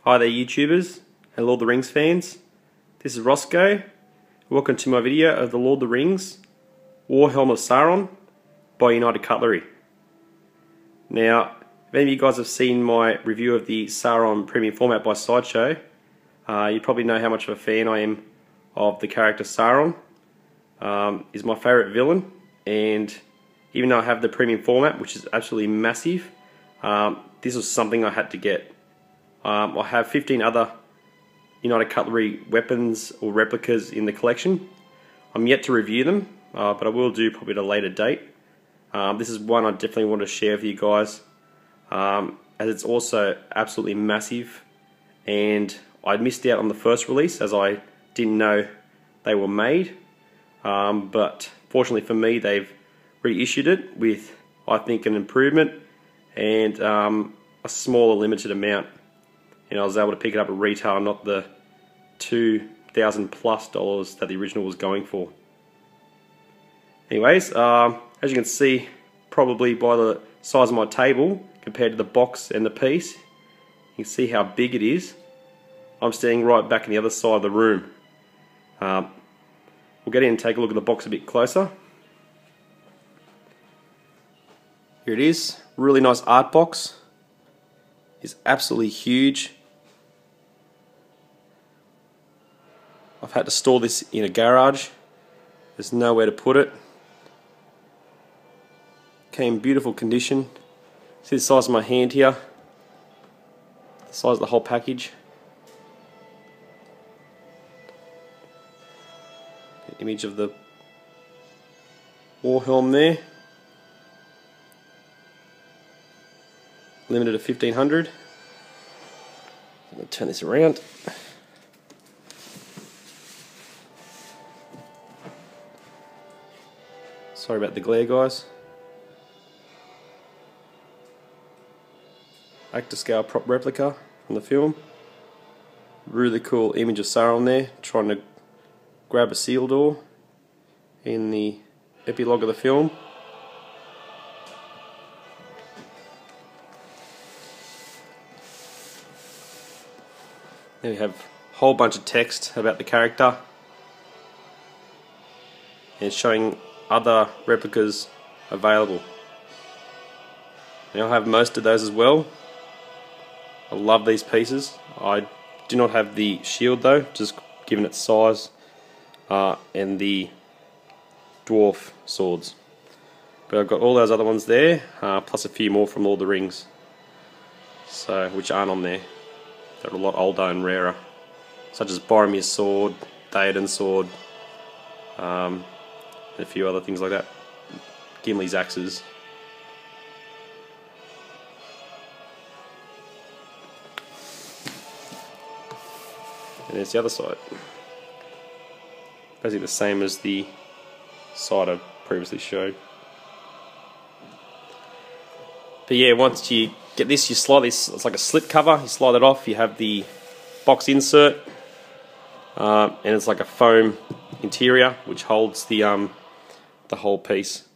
Hi there YouTubers and Lord of the Rings fans. This is Roscoe. Welcome to my video of the Lord of the Rings War Helm of Sauron by United Cutlery. Now, if any of you guys have seen my review of the Sauron premium format by Sideshow, you probably know how much of a fan I am of the character Sauron. He's my favourite villain, and even though I have the premium format, which is absolutely massive, this was something I had to get. I have 15 other United Cutlery weapons or replicas in the collection. I'm yet to review them, but I will do probably at a later date. This is one I definitely want to share with you guys, as it's also absolutely massive, and I missed out on the first release as I didn't know they were made, but fortunately for me they've reissued it with, I think, an improvement and a smaller limited amount. And I was able to pick it up at retail, not the $2,000+ that the original was going for. Anyways, as you can see, probably by the size of my table compared to the box and the piece, you can see how big it is. I'm standing right back in the other side of the room. We'll get in and take a look at the box a bit closer. Here it is, really nice art box. It's absolutely huge. I've had to store this in a garage. There's nowhere to put it. Came in beautiful condition. See the size of my hand here? The size of the whole package. An image of the war helm there. Limited to 1500. I'm going to turn this around. Sorry about the glare, guys. Actor scale prop replica from the film. Really cool image of Sauron there, trying to grab a seal door in the epilogue of the film. Then we have a whole bunch of text about the character, and it's showing other replicas available. And I'll have most of those as well. I love these pieces. I do not have the shield though, just given its size, and the dwarf swords. But I've got all those other ones there, plus a few more from Lord of the Rings, so which aren't on there. They're a lot older and rarer, such as Boromir's sword, Theoden's sword, and a few other things like that. Gimli's axes. And there's the other side. Basically the same as the side I previously showed. But yeah, once you get this, you slide this, it's like a slip cover, you slide it off, you have the box insert, and it's like a foam interior which holds the whole piece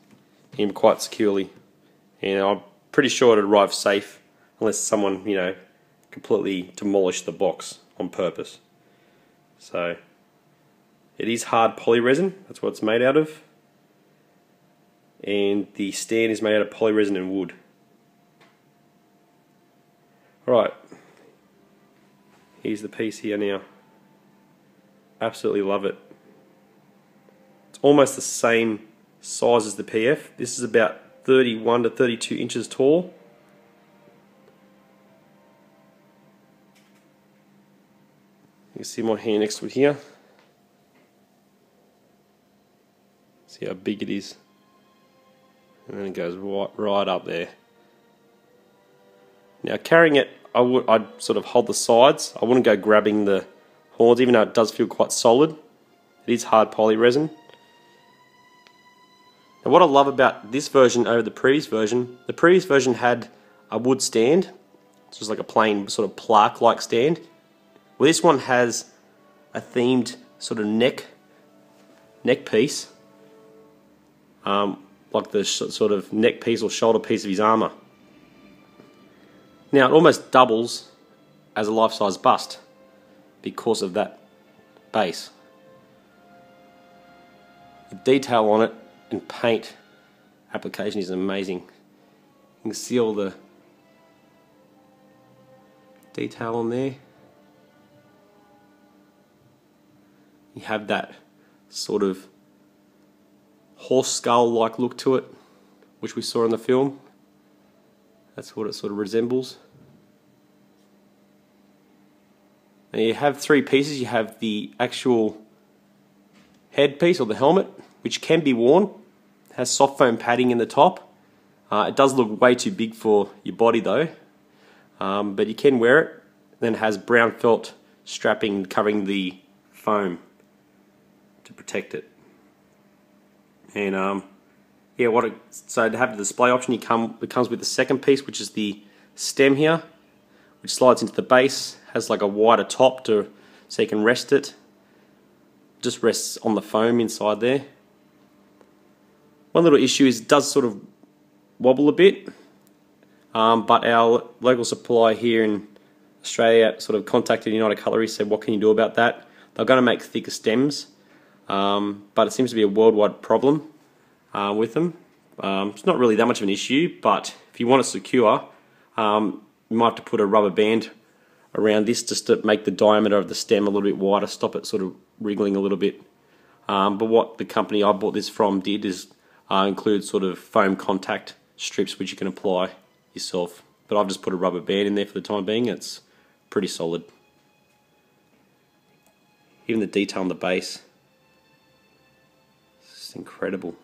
in quite securely. And I'm pretty sure it arrives safe unless someone, you know, completely demolished the box on purpose. So it is hard poly resin, that's what it's made out of, and the stand is made out of poly resin and wood. Alright, here's the piece here now. Absolutely love it. It's almost the same size as the PF. This is about 31 to 32 inches tall. You can see my hand next to it here. See how big it is. And then it goes right up there. Now carrying it, I'd sort of hold the sides. I wouldn't go grabbing the horns, even though it does feel quite solid. It is hard poly resin. Now what I love about this version over the previous version had a wood stand. It's just like a plain sort of plaque-like stand. Well, this one has a themed sort of neck piece, like the sort of neck piece or shoulder piece of his armour. Now it almost doubles as a life-size bust because of that base. The detail on it and paint application is amazing. You can see all the detail on there. You have that sort of horse skull like look to it, which we saw in the film. That's what it sort of resembles. Now you have three pieces. You have the actual headpiece or the helmet, which can be worn. It has soft foam padding in the top. It does look way too big for your body though, but you can wear it. Then it has brown felt strapping covering the foam to protect it. And yeah, so to have the display option, it comes with the second piece, which is the stem here, which slides into the base. Has like a wider top so you can rest it. Just rests on the foam inside there. One little issue is it does sort of wobble a bit, but our local supplier here in Australia sort of contacted United Cutlery, said what can you do about that. They're going to make thicker stems, but it seems to be a worldwide problem with them. It's not really that much of an issue, but if you want it secure, you might have to put a rubber band around this just to make the diameter of the stem a little bit wider, stop it sort of wriggling a little bit. But what the company I bought this from did is include sort of foam contact strips which you can apply yourself. But I've just put a rubber band in there for the time being. It's pretty solid. Even the detail on the base, it's just incredible.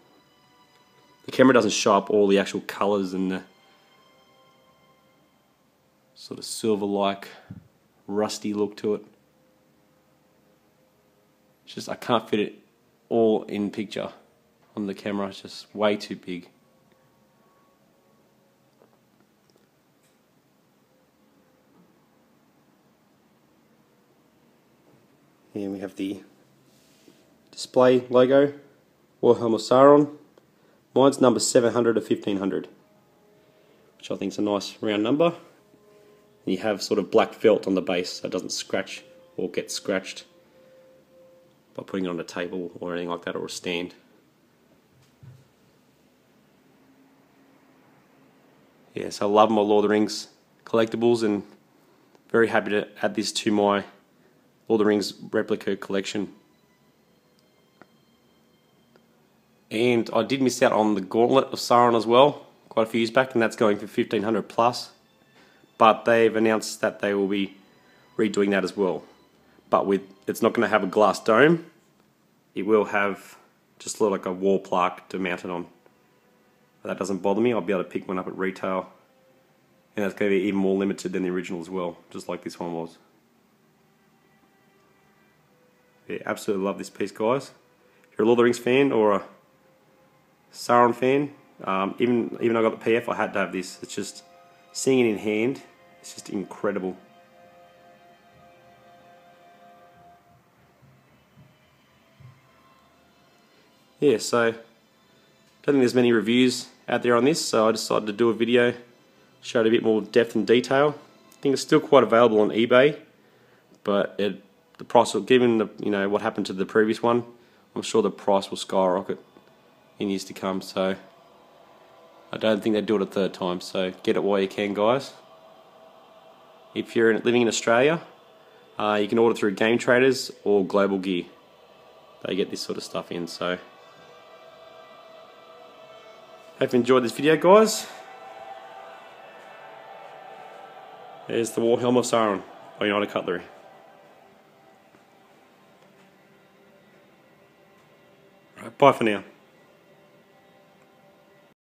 The camera doesn't show up all the actual colours and the sort of silver-like, rusty look to it. It's just I can't fit it all in picture on the camera. It's just way too big. Here we have the display logo, Helm of Sauron. Mine's number 700 of 1500, which I think is a nice round number. And you have sort of black felt on the base so it doesn't scratch or get scratched by putting it on a table or anything like that, or a stand. Yeah, so I love my Lord of the Rings collectibles and very happy to add this to my Lord of the Rings replica collection. And I did miss out on the Gauntlet of Sauron as well, quite a few years back, and that's going for 1500 plus. But they've announced that they will be redoing that as well. But it's not going to have a glass dome. It will have just like a wall plaque to mount it on. But that doesn't bother me. I'll be able to pick one up at retail. And that's going to be even more limited than the original as well, just like this one was. Yeah, absolutely love this piece, guys. If you're a Lord of the Rings fan or a Sauron fan, even I got the PF, I had to have this. It's just seeing it in hand. It's just incredible. Yeah, so I don't think there's many reviews out there on this, so I decided to do a video, show it a bit more depth and detail. I think it's still quite available on eBay, but the price, given the what happened to the previous one, I'm sure the price will skyrocket in years to come. So I don't think they'd do it a third time. So get it while you can, guys. If you're living in Australia, you can order through Game Traders or Global Gear. They get this sort of stuff in. So hope you enjoyed this video, guys. There's the Helm of Sauron by United Cutlery. Right, bye for now.